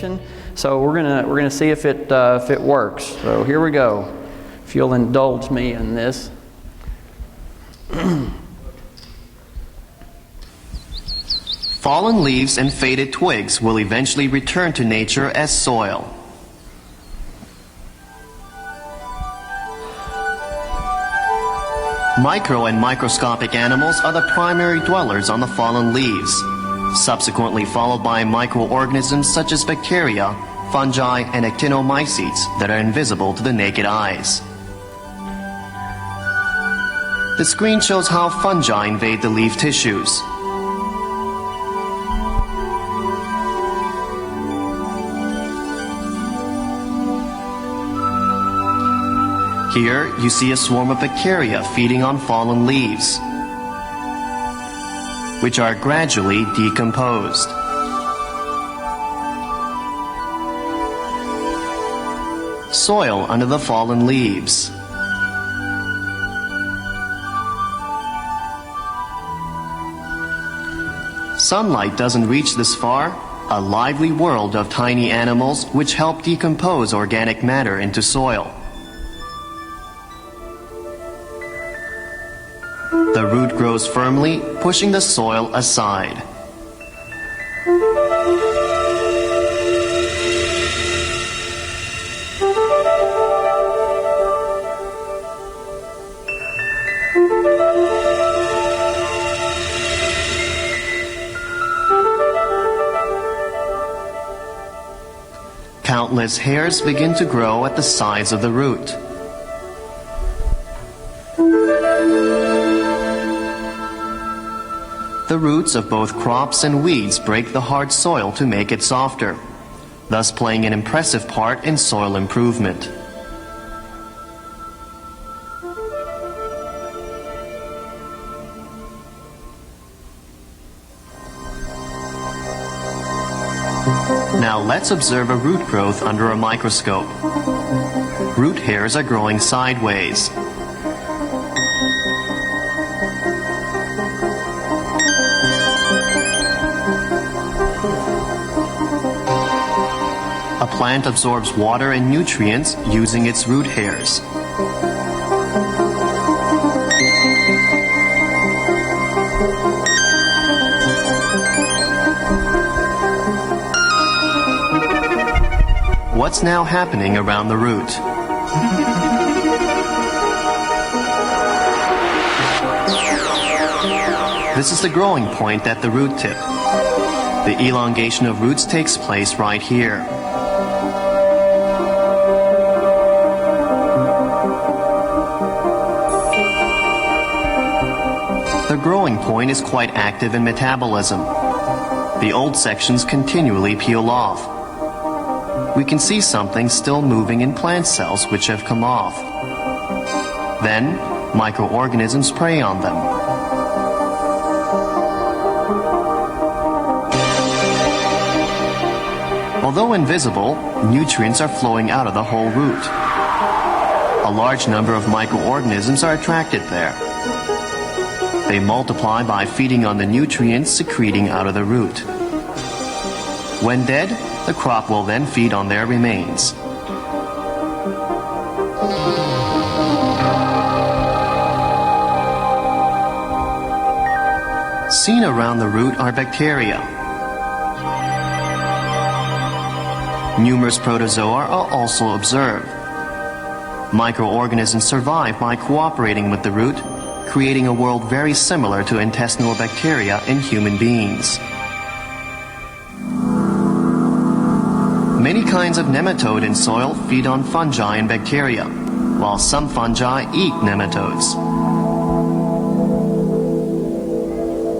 demonstration. So we're gonna see if it works. So here we go. If you'll indulge me in this. Fallen leaves and faded twigs will eventually return to nature as soil. Micro and microscopic animals are the primary dwellers on the fallen leaves, subsequently followed by microorganisms such as bacteria, fungi, and actinomycetes that are invisible to the naked eyes. The screen shows how fungi invade the leaf tissues. Here, you see a swarm of bacteria feeding on fallen leaves, which are gradually decomposed. Soil under the fallen leaves. Sunlight doesn't reach this far. A lively world of tiny animals which help decompose organic matter into soil. The root grows firmly, pushing the soil aside. Countless hairs begin to grow at the sides of the root. The roots of both crops and weeds break the hard soil to make it softer, thus playing an impressive part in soil improvement. Now let's observe a root growth under a microscope. Root hairs are growing sideways. A plant absorbs water and nutrients using its root hairs. What's now happening around the root? This is the growing point at the root tip. The elongation of roots takes place right here. The growing point is quite active in metabolism. The old sections continually peel off. We can see something still moving in plant cells which have come off. Then, microorganisms prey on them. Although invisible, nutrients are flowing out of the whole root. A large number of microorganisms are attracted there. They multiply by feeding on the nutrients secreting out of the root. When dead, the crop will then feed on their remains. Seen around the root are bacteria. Numerous protozoa are also observed. Microorganisms survive by cooperating with the root, creating a world very similar to intestinal bacteria in human beings. Many kinds of nematode in soil feed on fungi and bacteria, while some fungi eat nematodes.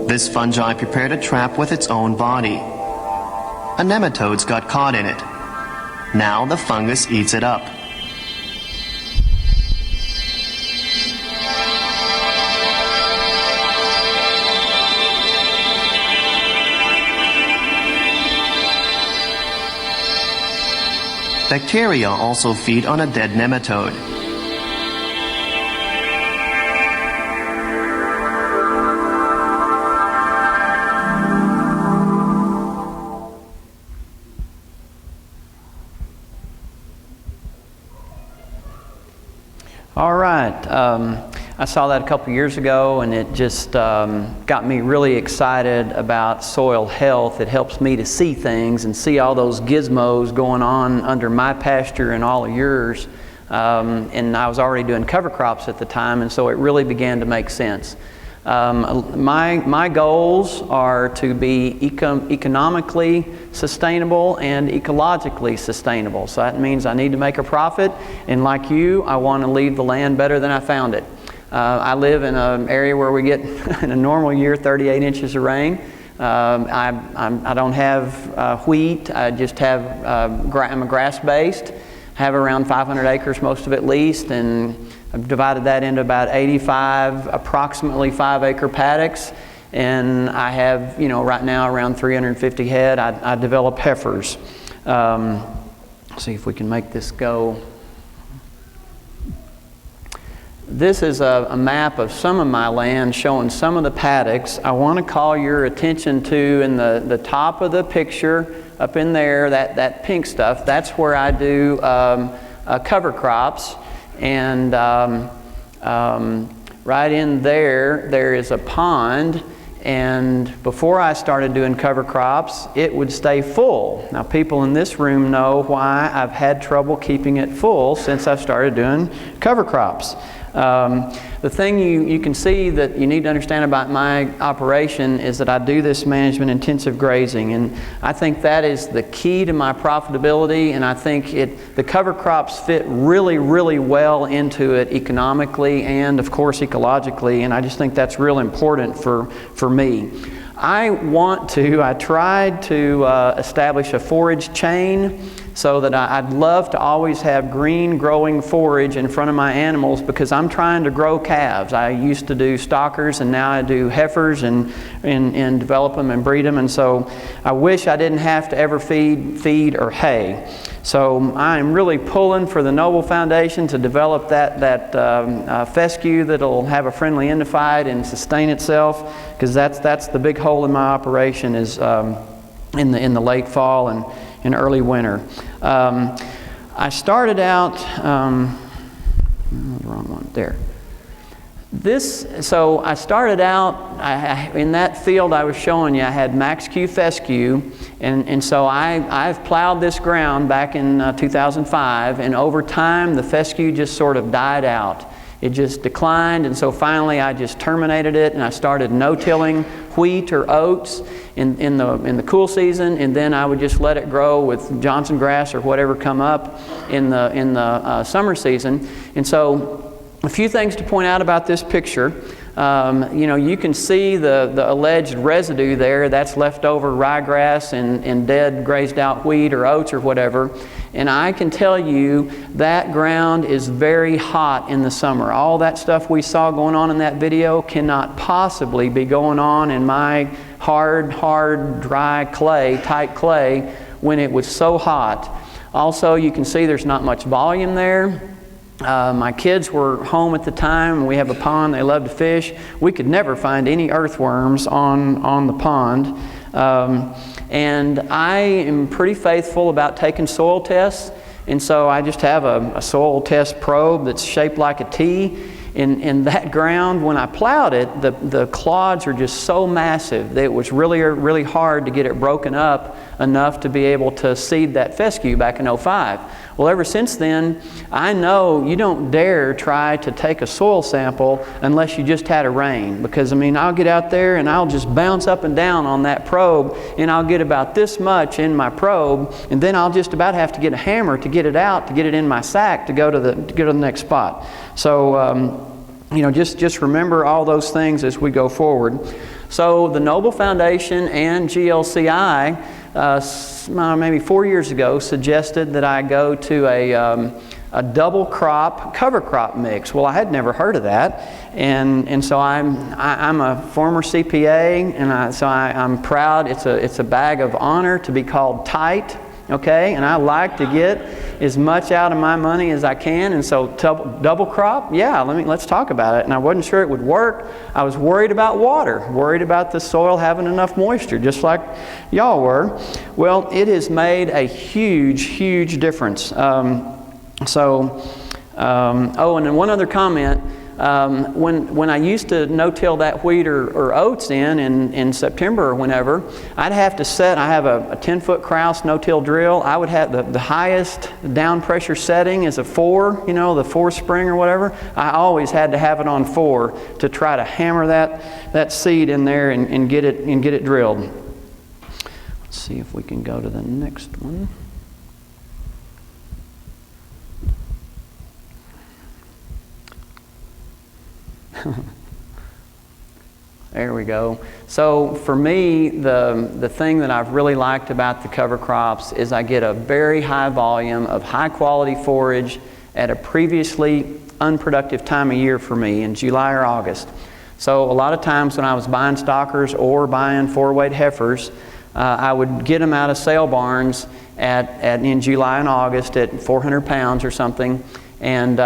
This fungi prepared a trap with its own body. A nematode's got caught in it. Now the fungus eats it up. Bacteria also feed on a dead nematode. I saw that a couple years ago, and it just got me really excited about soil health. It helps me to see things and see all those gizmos going on under my pasture and all of yours. And I was already doing cover crops at the time, and so it really began to make sense. My goals are to be economically sustainable and ecologically sustainable. So that means I need to make a profit, and like you, I want to leave the land better than I found it. I live in an area where we get, in a normal year, 38 inches of rain. I don't have wheat. I just have, I'm a grass-based. Have around 500 acres, most of it leased, and I've divided that into about 85, approximately 5-acre paddocks. And I have, right now around 350 head. I develop heifers. See if we can make this go. This is a map of some of my land showing some of the paddocks. I want to call your attention to, in the top of the picture, up in there, that pink stuff, that's where I do cover crops. And right in there is a pond. And before I started doing cover crops, it would stay full. Now, people in this room know why I've had trouble keeping it full since I've started doing cover crops. The thing you can see that you need to understand about my operation is that I do this management intensive grazing, and I think that is the key to my profitability, and I think the cover crops fit really, really well into it economically and of course ecologically, and I just think that's real important for me. I tried to establish a forage chain so that I'd love to always have green growing forage in front of my animals, because I'm trying to grow calves. I used to do stockers, and now I do heifers and develop them and breed them, and so I wish I didn't have to ever feed or hay. So I'm really pulling for the Noble Foundation to develop that fescue that'll have a friendly endophyte and sustain itself, because that's the big hole in my operation is in the late fall and in early winter. I started out, the wrong one, there. So I started out, in that field I was showing you, I had Max Q Fescue, and so I've plowed this ground back in 2005, and over time the fescue just sort of died out. It just declined, and so finally I just terminated it, and I started no-tilling wheat or oats in the cool season, and then I would just let it grow with Johnson grass or whatever come up in the summer season. And so a few things to point out about this picture. You can see the alleged residue there. That's leftover ryegrass and dead grazed out wheat or oats or whatever. And I can tell you that ground is very hot in the summer. All that stuff we saw going on in that video cannot possibly be going on in my hard, dry clay, tight clay, when it was so hot. Also, you can see there's not much volume there. My kids were home at the time. We have a pond. They love to fish. We could never find any earthworms on the pond. And I am pretty faithful about taking soil tests. And so I just have a soil test probe that's shaped like a T. In that ground, when I plowed it, the clods are just so massive that it was really, really hard to get it broken up enough to be able to seed that fescue back in '05. Well, ever since then, I know you don't dare try to take a soil sample unless you just had a rain. Because, I'll get out there and I'll just bounce up and down on that probe, and I'll get about this much in my probe, and then I'll just about have to get a hammer to get it out, to get it in my sack to go to the next spot. So, just remember all those things as we go forward. So the Noble Foundation and GLCI, maybe 4 years ago, suggested that I go to a double crop cover crop mix. Well, I had never heard of that, and so I'm a former CPA, and I'm proud. It's a bag of honor to be called tight. Okay, and I like to get as much out of my money as I can, and so double crop, yeah, let's talk about it. And I wasn't sure it would work. I was worried about water, worried about the soil having enough moisture, just like y'all were. Well, it has made a huge, huge difference. And then one other comment. when I used to no-till that wheat or oats in September or whenever, I'd have to set, I have a 10-foot Kraus no-till drill. I would have the highest down pressure setting is a 4, you know, the 4 spring or whatever. I always had to have it on 4 to try to hammer that seed in there and get it drilled. Let's see if we can go to the next one. There we go. So for me, the thing that I've really liked about the cover crops is I get a very high volume of high quality forage at a previously unproductive time of year for me in July or August. So a lot of times when I was buying stockers or buying 4-weight heifers, I would get them out of sale barns in July and August at 400 pounds or something, and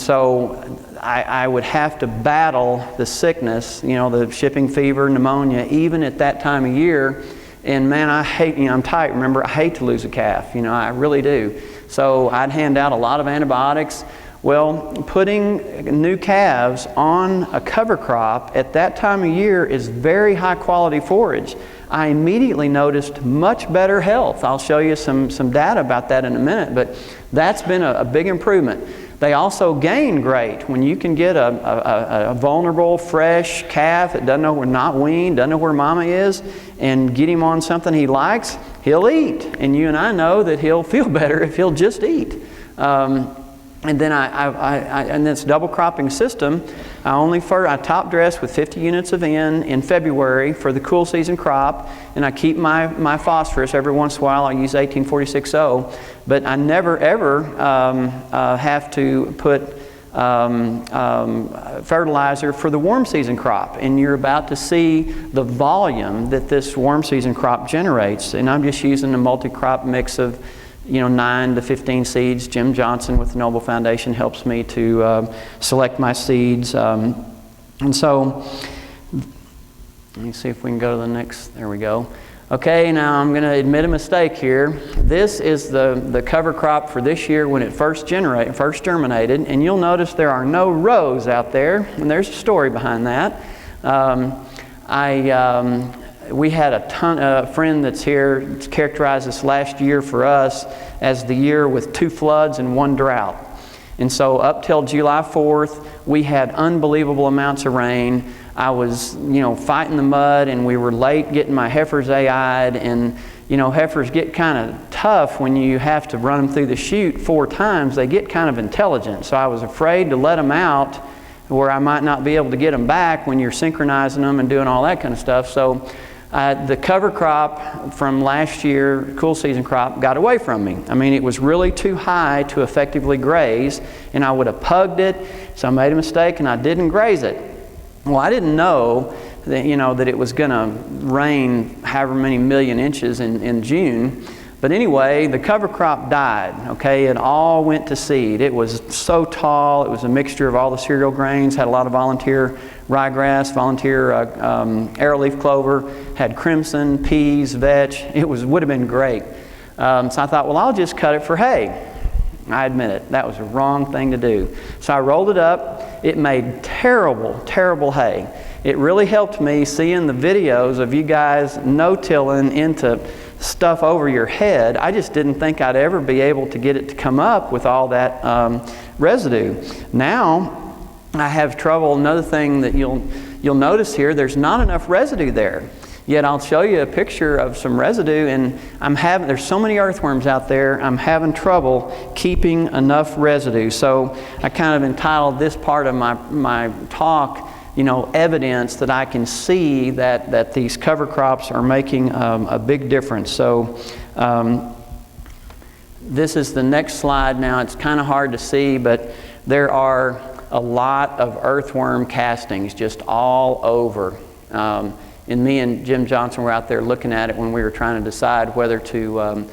so I would have to battle the sickness, you know, the shipping fever, pneumonia, even at that time of year. And man, I hate, you know, I'm tight. Remember, I hate to lose a calf. You know, I really do. So I'd hand out a lot of antibiotics. Well, putting new calves on a cover crop at that time of year is very high quality forage. I immediately noticed much better health. I'll show you some data about that in a minute, but that's been a big improvement. They also gain great. When you can get a vulnerable, fresh calf that doesn't know, we're not weaned, doesn't know where mama is, and get him on something he likes, he'll eat. And you and I know that he'll feel better if he'll just eat. And then in this double cropping system, I top dress with 50 units of N in February for the cool season crop, and I keep my phosphorus. Every once in a while I use 1846O, but I never ever have to put fertilizer for the warm season crop. And you're about to see the volume that this warm season crop generates. And I'm just using a multi-crop mix of 9 to 15 seeds. Jim Johnson with the Noble Foundation helps me to select my seeds. And so, let me see if we can go to the next, there we go. Okay, now I'm going to admit a mistake here. This is the cover crop for this year when it first germinated, and you'll notice there are no rows out there, and there's a story behind that. We had a friend that's here characterized this last year for us as the year with 2 floods and 1 drought. And so up till July 4th, we had unbelievable amounts of rain. I was, fighting the mud, and we were late getting my heifers AI'd, and, heifers get kind of tough when you have to run them through the chute 4 times. They get kind of intelligent. So I was afraid to let them out where I might not be able to get them back when you're synchronizing them and doing all that kind of stuff. So the cover crop from last year, cool season crop, got away from me. I mean, it was really too high to effectively graze, and I would have pugged it, so I made a mistake and I didn't graze it. Well, I didn't know that, that it was going to rain however many million inches in June. But anyway, the cover crop died, okay? It all went to seed. It was so tall. It was a mixture of all the cereal grains, had a lot of volunteer ryegrass, volunteer arrowleaf clover, had crimson, peas, vetch. It would have been great. So I thought, well, I'll just cut it for hay. I admit it. That was the wrong thing to do. So I rolled it up. It made terrible, terrible hay. It really helped me seeing the videos of you guys no-tilling into stuff over your head. I just didn't think I'd ever be able to get it to come up with all that residue. Now I have trouble. Another thing that you'll notice here, there's not enough residue there. Yet I'll show you a picture of some residue, and there's so many earthworms out there, I'm having trouble keeping enough residue. So I kind of entitled this part of my talk, evidence that I can see that these cover crops are making a big difference. So this is the next slide now. It's kind of hard to see, but there are a lot of earthworm castings just all over. And me and Jim Johnson were out there looking at it when we were trying to decide whether to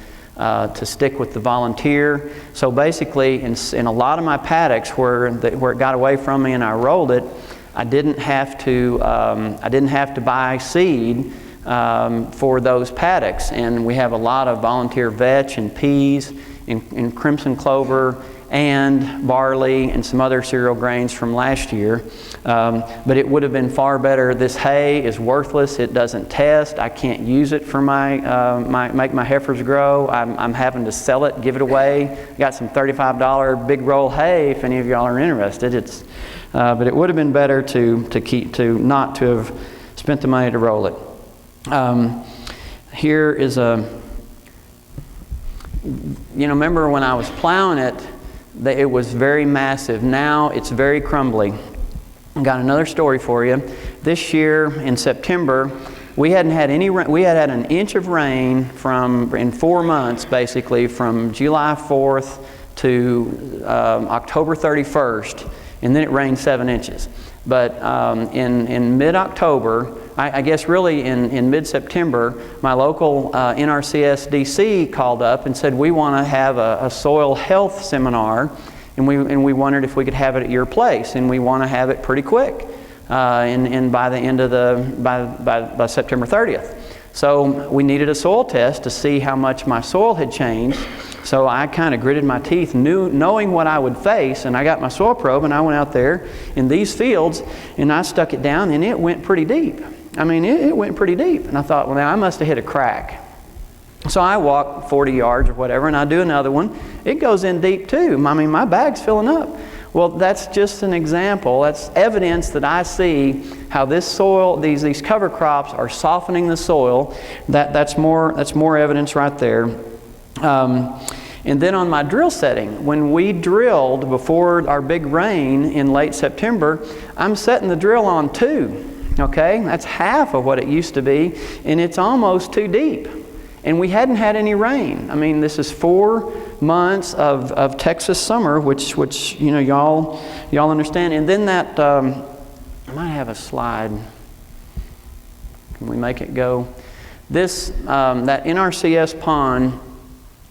stick with the volunteer. So basically, in a lot of my paddocks where it got away from me and I rolled it, I didn't have to buy seed for those paddocks. And we have a lot of volunteer vetch and peas and crimson clover and barley and some other cereal grains from last year. But it would have been far better. This hay is worthless. It doesn't test. I can't use it for make my heifers grow. I'm having to sell it, give it away. Got some $35 big roll hay if any of y'all are interested. But it would have been better not to have spent the money to roll it. Here is remember when I was plowing it, it was very massive. Now it's very crumbly. Got another story for you. This year in September, we hadn't had any rain. We had an inch of rain in 4 months, basically from July 4th to October 31st, and then it rained 7 inches. But in mid-October, I guess really in mid-September, my local NRCS DC called up and said, we want to have a soil health seminar, and we wondered if we could have it at your place, and we want to have it pretty quick, and by the end of by September 30th. So we needed a soil test to see how much my soil had changed. So I kind of gritted my teeth, knowing what I would face, and I got my soil probe, and I went out there in these fields, and I stuck it down, and it went pretty deep. I mean, it went pretty deep. And I thought, well, now I must have hit a crack. So I walk 40 yards or whatever, and I do another one. It goes in deep too. I mean, my bag's filling up. Well, that's just an example. That's evidence that I see how this soil, these cover crops are softening the soil. That's more evidence right there. And then on my drill setting, when we drilled before our big rain in late September, I'm setting the drill on 2. Okay, that's half of what it used to be, and it's almost too deep. And we hadn't had any rain. I mean, this is 4 months of Texas summer, which y'all understand. And then that I might have a slide. Can we make it go? This that NRCS pond,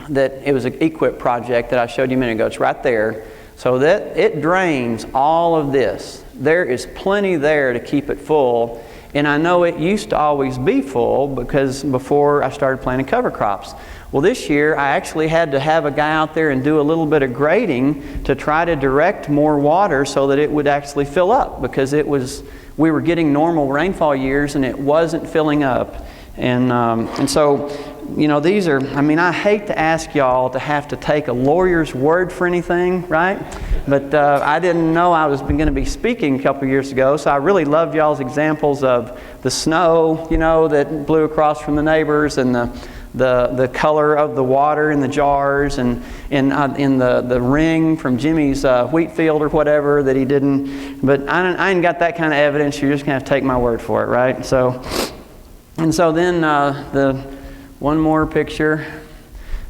that it was an EQIP project that I showed you a minute ago. It's right there. So that it drains all of this. There is plenty there to keep it full. And I know it used to always be full because before I started planting cover crops. Well, this year I actually had to have a guy out there and do a little bit of grading to try to direct more water so that it would actually fill up, because we were getting normal rainfall years and it wasn't filling up. And so, these are, I hate to ask y'all to have to take a lawyer's word for anything, right? But I didn't know I was going to be speaking a couple years ago, so I really loved y'all's examples of the snow, that blew across from the neighbors, and the color of the water in the jars, and in the ring from Jimmy's wheat field or whatever that he didn't. But I ain't got that kind of evidence. You're just going to have to take my word for it, right? So then the one more picture.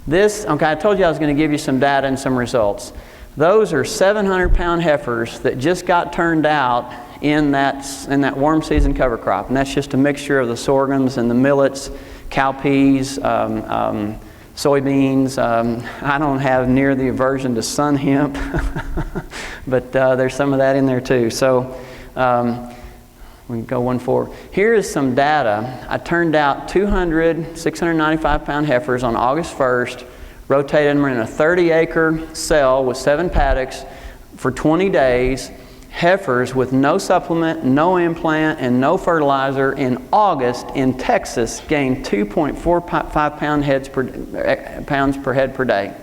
I told you I was going to give you some data and some results. Those are 700-pound heifers that just got turned out in that warm season cover crop. And that's just a mixture of the sorghums and the millets, cowpeas, soybeans. I don't have near the aversion to sun hemp, but there's some of that in there too. So we can go one forward. Here is some data. I turned out 200 695-pound heifers on August 1st, rotated them in a 30-acre cell with 7 paddocks for 20 days. Heifers with no supplement, no implant, and no fertilizer in August in Texas gained 2.45 pounds per head per day.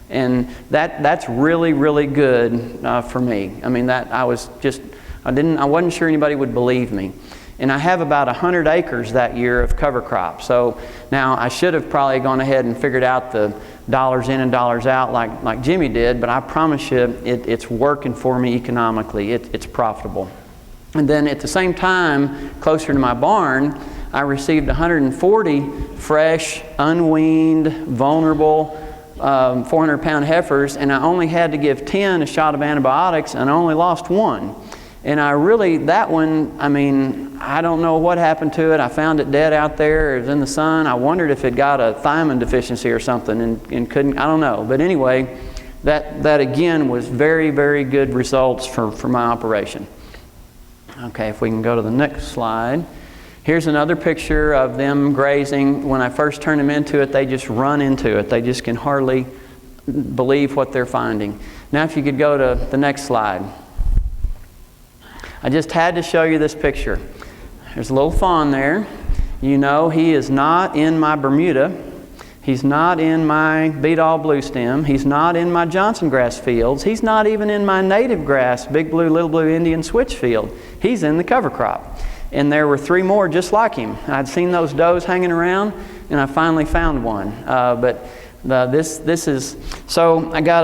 And that's really, really good for me. I mean, I wasn't sure anybody would believe me. And I have about 100 acres that year of cover crops. So now I should have probably gone ahead and figured out the dollars in and dollars out like Jimmy did, but I promise you it's working for me economically. It's profitable. And then at the same time, closer to my barn, I received 140 fresh, unweaned, vulnerable 400-pound heifers, and I only had to give 10 a shot of antibiotics, and I only lost 1. And that one, I don't know what happened to it. I found it dead out there. It was in the sun. I wondered if it got a thiamine deficiency or something and couldn't, I don't know. But anyway, that again was very, very good results for my operation. Okay, if we can go to the next slide. Here's another picture of them grazing. When I first turn them into it, they just run into it. They just can hardly believe what they're finding. Now if you could go to the next slide. I just had to show you this picture. There's a little fawn there. You know he is not in my Bermuda. He's not in my beat-all blue stem. He's not in my Johnson grass fields. He's not even in my native grass, big blue, little blue Indian switch field. He's in the cover crop. And there were 3 more just like him. I'd seen those does hanging around, and I finally found one. This is, so I got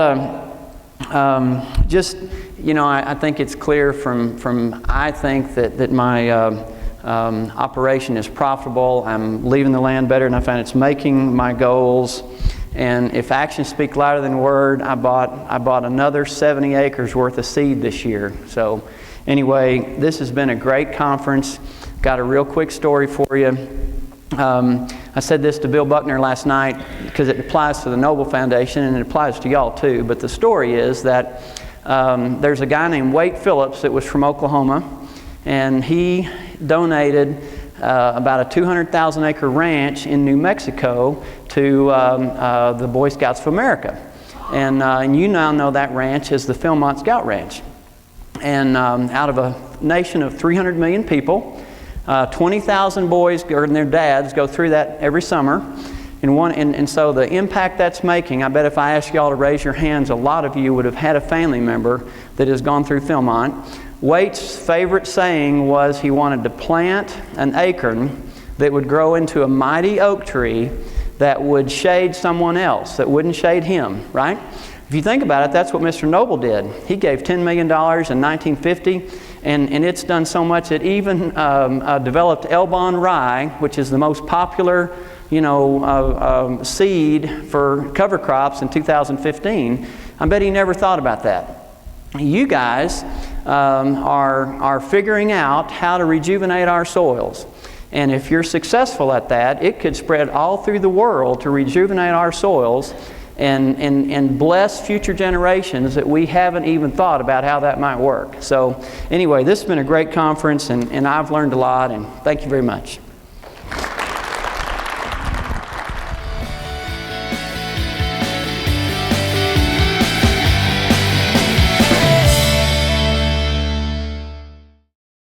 a, just, you know, I think it's clear from I think that my operation is profitable. I'm leaving the land better than I found. It's making my goals. And if actions speak louder than word, I bought another 70 acres worth of seed this year. So anyway, this has been a great conference. Got a real quick story for you. I said this to Bill Buckner last night because it applies to the Noble Foundation and it applies to y'all too. But the story is that there's a guy named Wade Phillips that was from Oklahoma, and he donated about a 200,000 acre ranch in New Mexico to the Boy Scouts of America. And you now know that ranch is the Philmont Scout Ranch. And out of a nation of 300 million people, 20,000 boys and their dads go through that every summer. And so the impact that's making, I bet if I asked y'all to raise your hands, a lot of you would have had a family member that has gone through Philmont. Waite's favorite saying was he wanted to plant an acorn that would grow into a mighty oak tree that would shade someone else, that wouldn't shade him, right? If you think about it, that's what Mr. Noble did. He gave $10 million in 1950, and it's done so much it even developed Elbon rye, which is the most popular, you know, seed for cover crops in 2015. I bet he never thought about that. You guys are figuring out how to rejuvenate our soils. And if you're successful at that, it could spread all through the world to rejuvenate our soils and bless future generations that we haven't even thought about how that might work. So anyway, this has been a great conference, and I've learned a lot, and thank you very much.